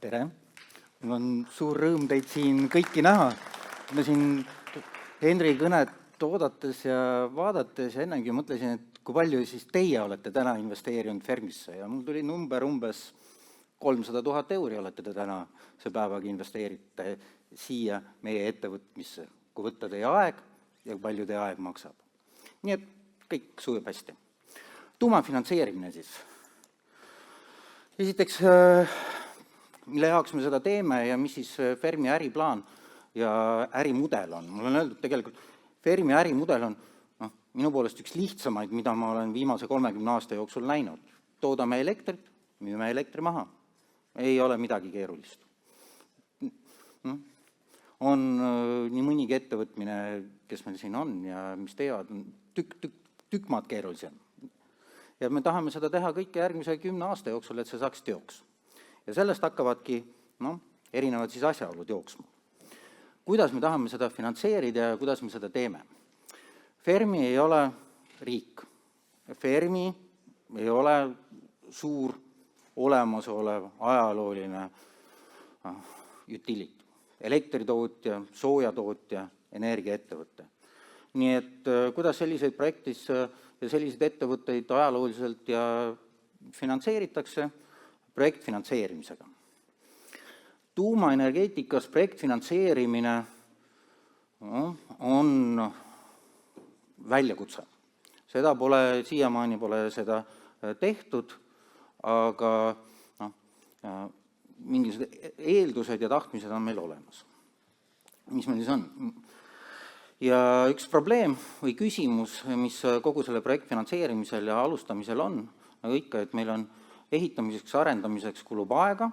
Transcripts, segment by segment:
Tere! Mul on suur rõõm teid siin kõiki näha. Ma siin Henri kõnet oodates ja vaadates ja ennegi mõtlesin, et kui palju siis teie olete täna investeerinud Fermisse ja mul tuli number umbes 300 000 euri olete te täna see päevaga investeerite siia meie ettevõtmisse, kui võtta teie aeg ja palju teie aeg maksab. Nii et kõik sujub hästi. Tuumafinantseerimine siis. Esiteks, mille jaoks me seda teeme ja mis siis Fermi äriplaan ja ärimudel on. Mul on öeldud tegelikult, Fermi ärimudel on minu poolest üks lihtsamaid, mida ma olen viimase 30 aasta jooksul näinud. Toodame elektrit, müüme elektri maha. Ei ole midagi keerulist. On nii mõnigi ettevõtmine, kes meil siin on ja mis teevad, tükk maad keerulisem. Ja me tahame seda teha kõike järgmise 10 aasta jooksul, et see saaks teoks. Ja sellest hakkavadki erinevad siis asjaolud jooksma. Kuidas me tahame seda finantseerida ja kuidas me seda teeme? Fermi ei ole riik. Fermi ei ole suur olemasolev ajalooline utility. Elektritootja, soojatootja, energiaettevõte. Nii et kuidas selliseid projektis ja selliseid ettevõtteid ajalooliselt ja finantseeritakse projektfinantseerimisega. Tuumaenergeetikas projektfinantseerimine on väljakutse. Seda siiamaani pole seda tehtud, aga mingisugused eeldused ja tahtmised on meil olemas. Mis meil siis on? Ja üks probleem või küsimus, mis kogu selle projektfinantseerimisel ja alustamisel on, aga ikka, et meil on ehitamiseks, arendamiseks kulub aega,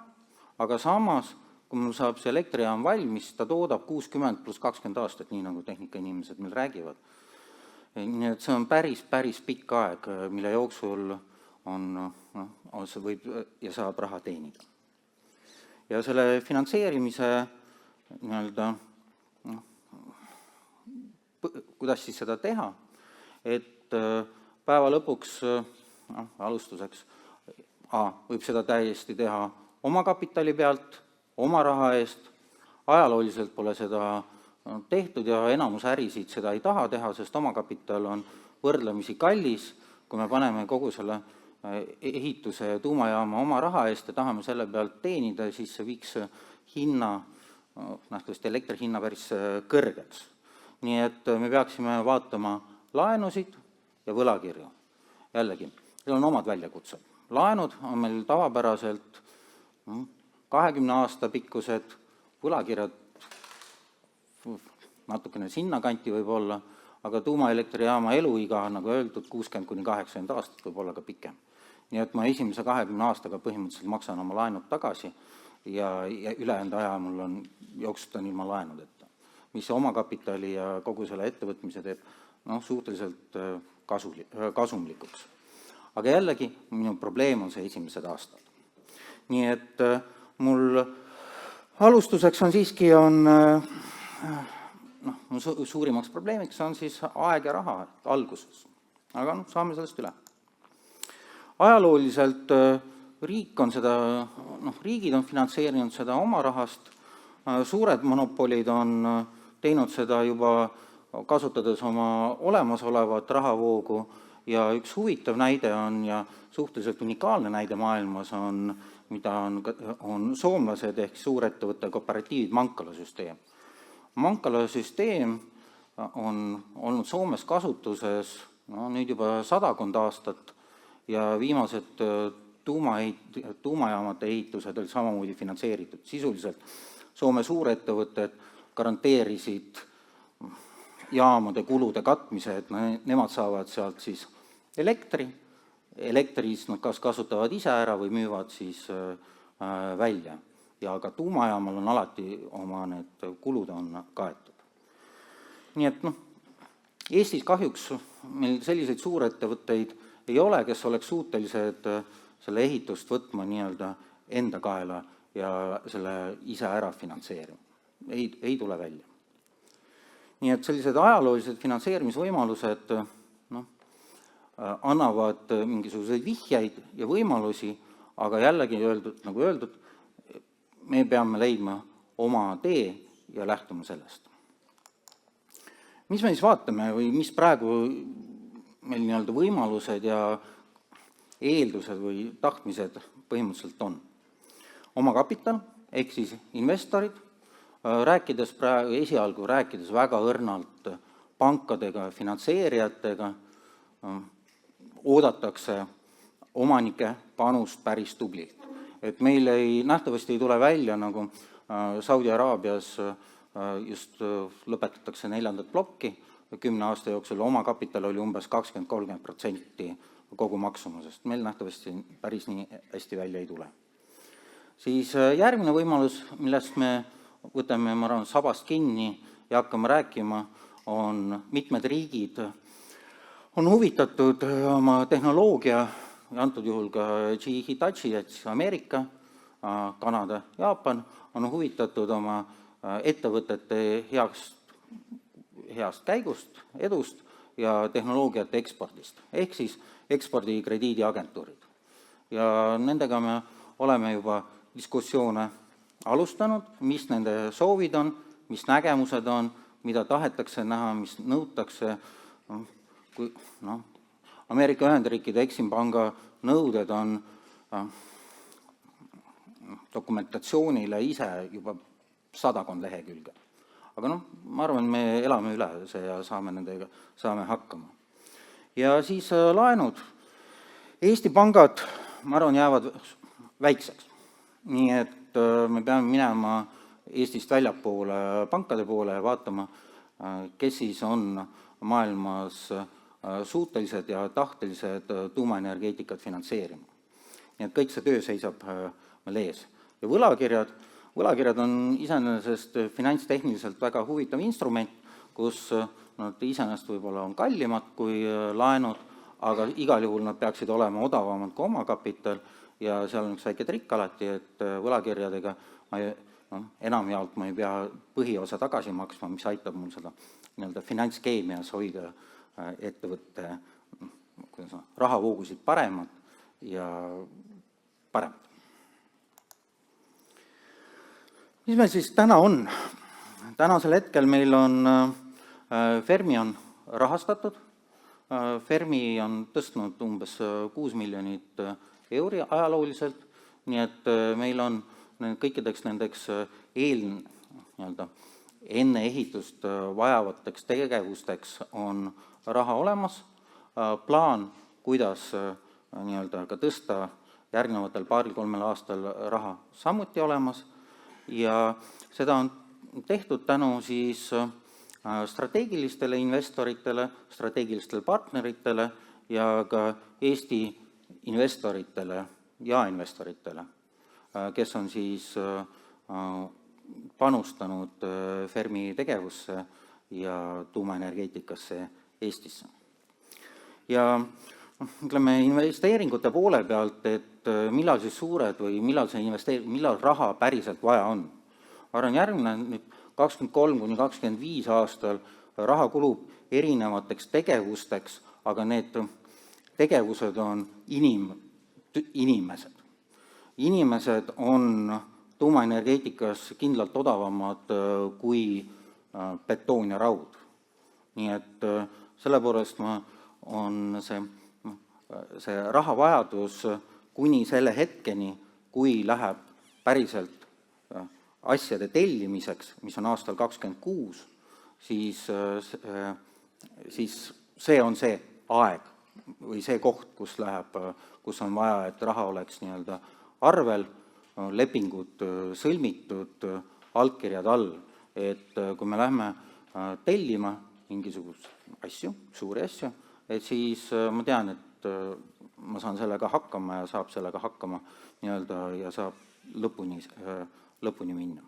aga samas, kui mul saab see elektrijaam valmis, ta toodab 60 pluss 20 aastat, nii nagu tehnikainimesed meil räägivad. Nii et see on päris pikk aeg, mille jooksul võib ja saab raha teenida. Ja selle finantseerimise kuidas siis seda teha, et päeva lõpuks, alustuseks, võib seda täiesti teha oma kapitali pealt, oma raha eest, ajalooliselt pole seda tehtud ja enamus ärisid seda ei taha teha, sest oma kapital on võrdlemisi kallis, kui me paneme kogu selle ehituse ja tuumajaama oma raha eest ja tahame selle pealt teenida, siis see viiks hinna, nähtavasti elektri hinna päris kõrgeks. Nii et me peaksime vaatama laenusid ja võlakirju. Jällegi, seal on omad väljakutsed. Laenud on meil tavapäraselt 20 aasta pikkused, võlakirjad natukene sinna kanti võib olla, aga tuumaelektrijaama eluiga, nagu öeldud, 60–80 aastat võib olla ka pikem. Nii et ma esimese 20 aastaga põhimõtteliselt maksan oma laenud tagasi ja ülejäänud aja mul on jooksutan ilma laenudeta, mis oma kapitali ja kogu selle ettevõtmise teeb suhteliselt kasumlikuks. Aga jällegi, minu probleem on see esimesed aastad. Nii et mul alustuseks on siiski suurimaks probleemiks on siis aeg ja raha alguses. Aga saame sellest üle. Ajalooliselt riigid on finantseerinud seda oma rahast, suured monopolid on teinud seda juba kasutades oma olemasolevat rahavoogu ja üks huvitav näide on ja suhteliselt unikaalne näide maailmas on, mida on soomlased ehk suurettevõtte kooperatiivid Mankala süsteem. Mankala süsteem on olnud Soomes kasutuses nüüd juba 100 aastat ja viimased tuumajaamade ehitused olid samamoodi finantseeritud. Sisuliselt Soome suurettevõtted garanteerisid jaamade kulude katmise, et nemad saavad sealt siis elektris nad kas kasutavad ise ära või müüvad siis välja. Ja ka tuumajaamal on alati oma need kulud on kaetud. Nii et Eestis kahjuks meil selliseid suurettevõtteid ei ole, kes oleks suutelised selle ehitust võtma enda kaela ja selle ise ära finantseerima. Ei tule välja. Nii et sellised ajaloolised finantseerimisvõimalused annavad mingisuguseid vihjeid ja võimalusi, aga jällegi nagu öeldud, me peame leidma oma tee ja lähtuma sellest. Mis me siis vaatame või mis praegu meil nii-öelda võimalused ja eeldused või tahtmised põhimõtteliselt on? Oma kapital, ehk siis investorid, rääkides praegu, esialgu rääkides väga õrnalt pankadega, finantseerijatega, oodatakse omanike panust päris tublilt. Et meil nähtavasti ei tule välja, nagu Saudi Araabias just lõpetatakse 4. plokki, 10 aasta jooksul oma kapital oli umbes 20-30% kogu maksumusest. Meil nähtavasti päris nii hästi välja ei tule. Siis järgmine võimalus, millest me võtame, ma arvan, sabast kinni ja hakkame rääkima, on mitmed riigid on huvitatud oma tehnoloogia, antud juhul ka GE Hitachi, et Ameerika, Kanada, Jaapan, on huvitatud oma ettevõtete heast käigust, edust ja tehnoloogiate ekspordist, ehk siis ekspordikrediidiagentuurid. Ja nendega me oleme juba diskussioone alustanud, mis nende soovid on, mis nägemused on, mida tahetakse näha, mis nõutakse. Ameerika Ühendriikide Exim-panga nõuded on dokumentatsioonile ise juba 100 lehekülge. Aga ma arvan, me elame üle see ja saame hakkama. Ja siis laenud. Eesti pangad, ma arvan, jäävad väikseks. Nii et me peame minema Eestist väljapoole pankade poole ja vaatama, kes siis on maailmas suutelised ja tahtelised tuumaenergeetikat finantseerima. Nii et kõik see töö seisab meil ees. Ja võlakirjad on iseenesest finantstehniliselt väga huvitav instrument, kus nad iseenesest võib-olla on kallimad kui laenud, aga igal juhul nad peaksid olema odavamad kui omakapital ja seal on üks väike trikk alati, et võlakirjadega enamjaolt ma ei pea põhiosa tagasi maksma, mis aitab mul seda finantskeemias hoida ettevõtte rahavoogusid paremad ja paremad. Mis meil siis täna on? Tänasel hetkel meil on Fermi on rahastatud. Fermi on tõstnud umbes 6 miljonit euri ajalooliselt, nii et meil on kõikideks nendeks enne ehitust vajavateks tegevusteks on raha olemas. Plaan, kuidas ka tõsta järgnevatel 2-3 aastal raha samuti olemas ja seda on tehtud tänu siis strateegilistele investoritele, strateegilistele partneritele ja ka Eesti investoritele ja investoritele, kes on siis panustanud Fermi tegevusse ja tuumaenergeetikasse Eestisse. Ja ütleme investeeringute poole pealt, et millal siis suured või millal raha päriselt vaja on. Arvan järgmine 23-25 aastal raha kulub erinevateks tegevusteks, aga need tegevused on inimesed. Inimesed on tuumaenergeetikas kindlalt odavamad kui betoon ja raud. Nii et sellepärast on see rahavajadus kuni selle hetkeni, kui läheb päriselt asjade tellimiseks, mis on aastal 2026, siis see on see aeg või see koht, kus on vaja, et raha oleks arvel, lepingud sõlmitud, allkirjad all, et kui me lähme tellima mingisugust asju, suuri asju, et siis ma tean, et ma saan sellega hakkama ja saab sellega hakkama ja saab lõpuni minna.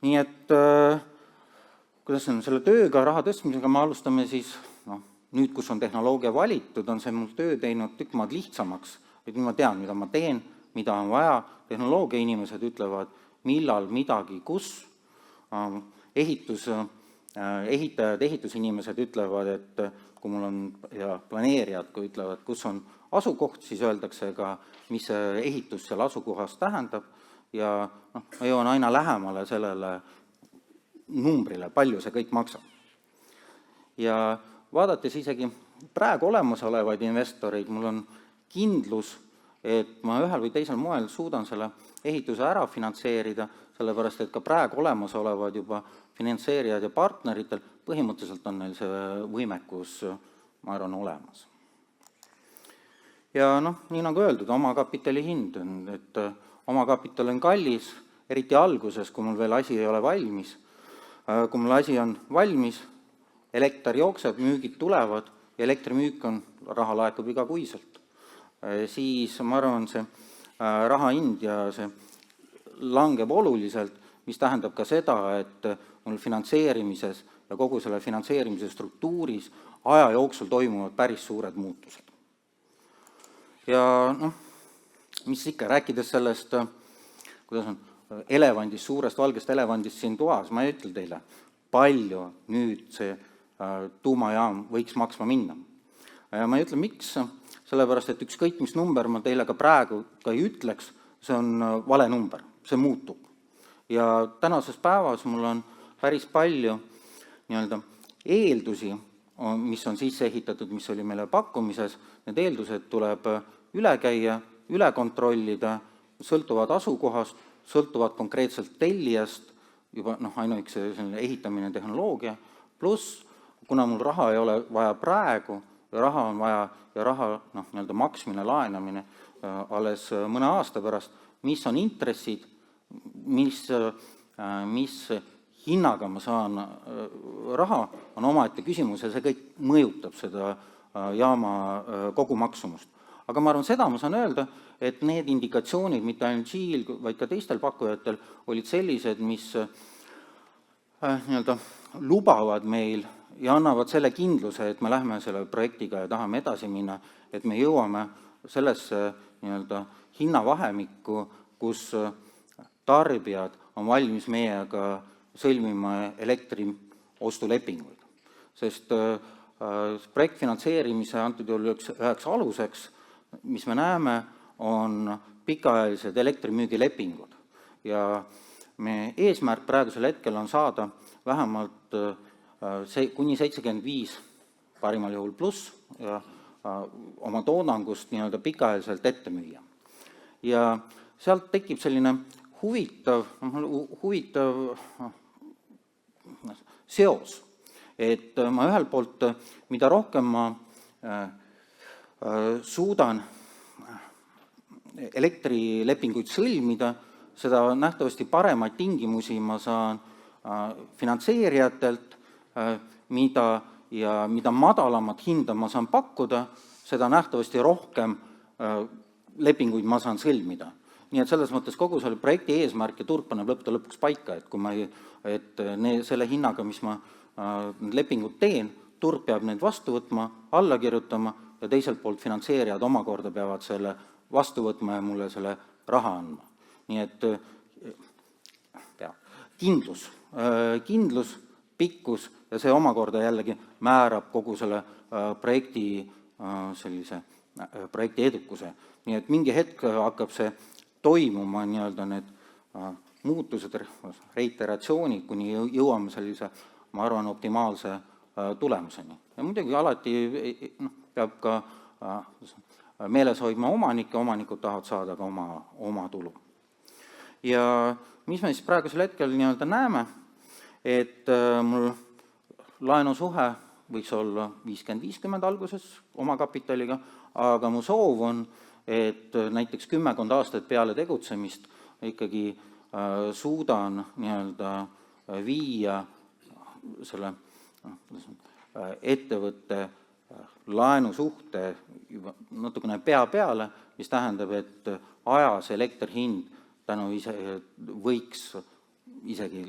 Nii et kuidas on selle tööga, raha tõstmisega me alustame siis, nüüd, kus on tehnoloogia valitud, on see mul töö teinud tükk maad lihtsamaks, et ma tean, mida ma teen, mida on vaja, tehnoloogia inimesed ütlevad, millal midagi, kus, ehitajad, ehitusinimesed ütlevad, et kui mul on ja planeerijad, kui ütlevad, kus on asukoht, siis öeldakse ka, mis see ehitus seal asukohas tähendab ja ma jõuan aina lähemale sellele numbrile, palju see kõik maksab. Ja vaadates isegi praegu olemasolevaid investoreid, mul on kindlus, et ma ühel või teisel moel suudan selle ehituse ära finantseerida, sellepärast et ka praegu olemasolevad juba finantseerijad ja partneritel, põhimõtteliselt on neil see võimekus, ma arvan, olemas. Ja nii nagu öeldud, omakapitali hind on, et omakapital on kallis, eriti alguses, kui mul veel asi ei ole valmis. Kui mul asi on valmis, elekter jookseb, müügid tulevad ja elektrimüük on, raha laekub igakuiselt. Siis ma arvan, see raha hind ja see langeb oluliselt, mis tähendab ka seda, et mul finantseerimises ja kogu selle finantseerimise struktuuris aja jooksul toimuvad päris suured muutused. Ja mis ikka, rääkides sellest, kuidas on elevandist, suurest valgest elevandist siin toas, ma ei ütle teile, palju nüüd see tuumajaam võiks maksma minna. Ma ei ütle, miks, sellepärast, et ükskõik mis number ma teile ka praegu ka ei ütleks, see on vale number, see muutub. Ja tänases päevas mul on päris palju eeldusi, mis on sisse ehitatud, mis oli meile pakkumises, need eeldused tuleb üle käia, üle kontrollida, sõltuvad asukohast, sõltuvad konkreetselt tellijast, juba ainuüksi ehitamine tehnoloogia, pluss kuna mul raha ei ole vaja praegu ja raha on vaja ja raha maksmine, laenamine alles mõne aasta pärast, mis on intressid, mis hinnaga ma saan raha, on omaette küsimus ja see kõik mõjutab seda jaama kogumaksumust. Aga ma arvan, seda ma saan öelda, et need indikatsioonid, mitte ainult G-l, vaid ka teistel pakkujatel, olid sellised, mis lubavad meil ja annavad selle kindluse, et me lähme selle projektiga ja tahame edasi minna, et me jõuame sellesse hinnavahemikku, kus tarbijad on valmis meiega sõlmima elektri ostulepinguid. Sest projektfinantseerimise antud juhul üheks aluseks, mis me näeme, on pikaajalised elektrimüügilepingud. Ja me eesmärk praegusel hetkel on saada vähemalt kuni 75 parimal juhul pluss ja oma toodangust pikaajaliselt ette müüa. Ja sealt tekib selline huvitav seos, et ma ühelt poolt, mida rohkem ma suudan elektrilepinguid sõlmida, seda nähtavasti paremaid tingimusi ma saan finantseerijatelt, mida madalamat hinda ma saan pakkuda, seda nähtavasti rohkem lepinguid ma saan sõlmida. Nii et selles mõttes kogu selle projekti eesmärk ja turg paneb lõpuks paika, et kui ma selle hinnaga, mis ma lepingud teen, turg peab need vastu võtma, alla kirjutama ja teiselt poolt finantseerijad omakorda peavad selle vastu võtma ja mulle selle raha andma. Nii et kindlus, pikkus ja see omakorda jällegi määrab kogu selle projekti edukuse. Nii et mingi hetk hakkab see toimuma need muutused, reiteratsioonid, kuni jõuame sellise, ma arvan, optimaalse tulemuseni. Ja muidugi alati peab ka meeles hoidma omanikud tahavad saada ka oma tulu. Ja mis me siis praegusel hetkel näeme, et mul laenusuhe võiks olla 50-50 alguses omakapitaliga, aga mu soov on, et näiteks 10 aastat peale tegutsemist ikkagi suudan viia selle ettevõtte laenusuhte natukene pea peale, mis tähendab, et ajas elektri hind võiks isegi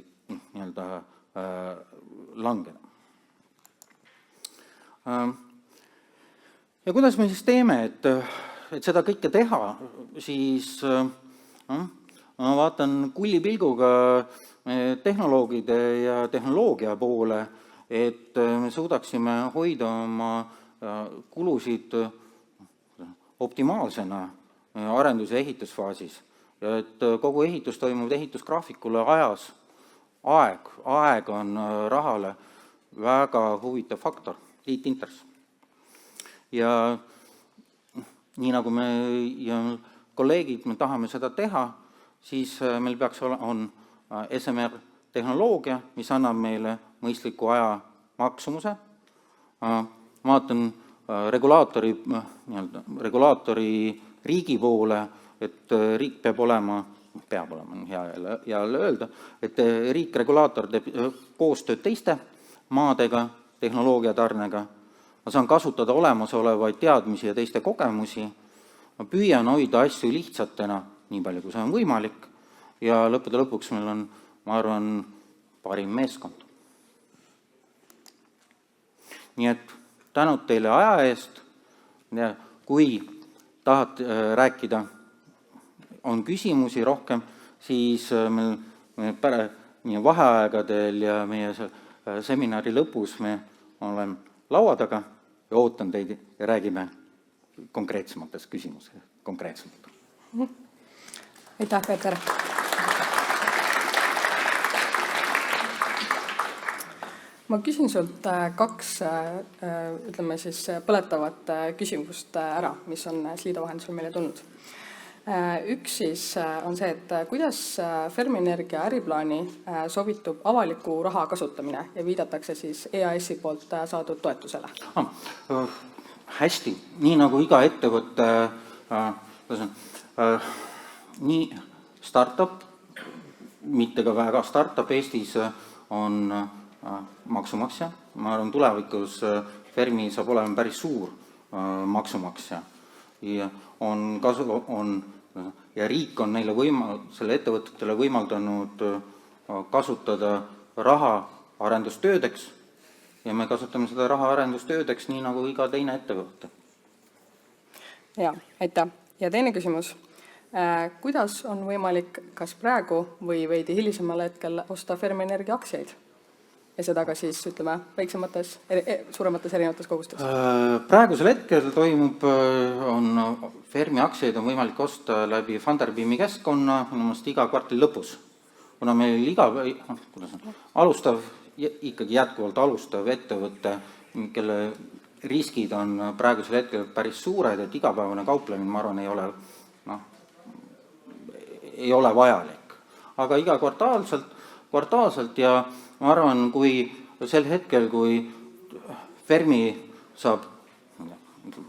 langeda. Ja kuidas me siis teeme, et seda kõike teha, siis ma vaatan kullipilguga tehnoloogide ja tehnoloogia poole, et me suudaksime hoida oma kulusid optimaalsena arendus- ja ehitusfaasis. ja et kogu ehitus toimub ehitusgraafikule ajas. Aeg on rahale väga huvitav faktor, liitintress. Ja nii nagu me ja kolleegid me tahame seda teha, siis meil peaks on SMR tehnoloogia, mis annab meile mõistliku aja maksumuse. Vaatan regulaatori riigi poole, et riik peab olema hea jälle öelda, et riik regulaator teeb koostööd teiste maadega, tehnoloogiatarnega. Ma saan kasutada olemasolevaid teadmisi ja teiste kogemusi. Ma püüan hoida asju lihtsatena, nii palju kui see on võimalik. Ja lõppude lõpuks meil on, ma arvan, parim meeskond. Nii et tänud teile aja eest. Kui tahad rääkida, on küsimusi rohkem, siis meil vaheaegadel ja meie seminari lõpus me oleme laua taga ja ootan teid ja räägime konkreetsematest küsimusest. Konkreetsemalt. Aitäh, Peeter! Ma küsin sult kaks ütleme siis, põletavat küsimust ära, mis on Slido vahendusel meile tulnud. Üks siis on see, et kuidas Fermi-Energia äriplaani sobitub avaliku raha kasutamine ja viidatakse siis EAS-i poolt saadud toetusele? Hästi, nii nagu iga ettevõtte, nii startup, mitte ka väga startup Eestis on maksumaksja. Ma arvan, tulevikus Fermi saab olema päris suur maksumaksja. Ja riik on neile selle ettevõtetele võimaldanud kasutada raha arendustöödeks ja me kasutame seda raha arendustöödeks nii nagu iga teine ettevõte. Ja, aitäh. Ja teine küsimus. Kuidas on võimalik kas praegu või veidi hilisemal hetkel osta Fermi-Energia aktsiaid? Ja seda ka siis, ütleme, väiksemates, suuremates erinevates kogustes? Praegusel hetkel toimub, Fermi aktsiaid on võimalik osta läbi Funderbeami keskkonna iga kvartali lõpus. Kuna meil ikkagi jätkuvalt alustav ettevõte, kelle riskid on praegusel hetkel päris suured, et igapäevane kauplemine, ma arvan, ei ole vajalik. Aga iga kvartaalselt ja ma arvan, kui sel hetkel, kui Fermi saab,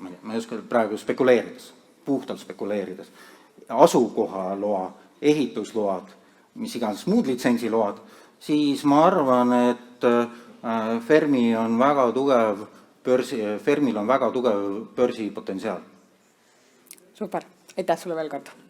ma ei oska praegu spekuleerides, puhtalt spekuleerides, asukohaloa, ehitusload, mis iganes muud litsensiload, siis ma arvan, et Fermil on väga tugev börsipotentsiaal. Super, aitäh sulle veel kord!